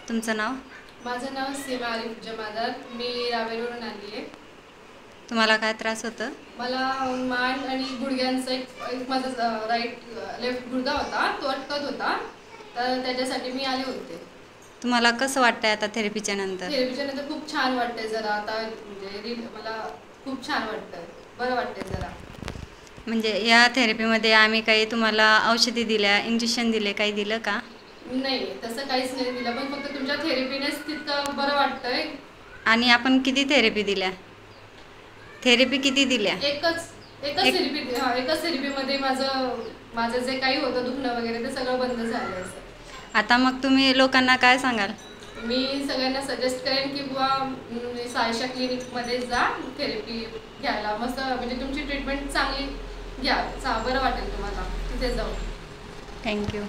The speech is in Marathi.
तुमचं नाव? माझं नाव सीमा आरिफ जमादार, मी रावेरवरून आली आहे. तुम्हाला काय त्रास होतं? मला मान आणि गुडघ्यांचा एक माझा लेफ्ट गुडघा होता, तो अटकत होता, तर त्याच्यासाठी मी आले होते. तुम्हाला कसं वाटतंय आता थेरपीच्या नंतर? थेरपीच्या नंतर खूप छान वाटतंय जरा आता, म्हणजे मला खूप छान वाटतंय, बरं वाटतंय जरा. म्हणजे या थेरपीमध्ये आम्ही काही तुम्हाला औषधी दिल्या, इंजेक्शन दिले, काही दिलं का? नाही, तसं काहीच नाही दिलं, पण फक्त तुमच्या थेरपीनेच तितकं बरं वाटतंय. आणि आपण किती थेरपी दिल्या? थेरपी किती दिल्या? एकच थेरपीमध्ये माझं जे काही होतं दुखणं वगैरे ते सगळं बंद झालं. आता मग तुम्ही लोकांना काय सांगाल? मी सगळ्यांना सजेस्ट करेन की बुवा सायशा क्लिनिकमध्ये जा थेरपी घ्यायला, मस्त म्हणजे तुमची ट्रीटमेंट चांगली घ्या, बरं वाटेल तुम्हाला तिथे जाऊन. थँक्यू.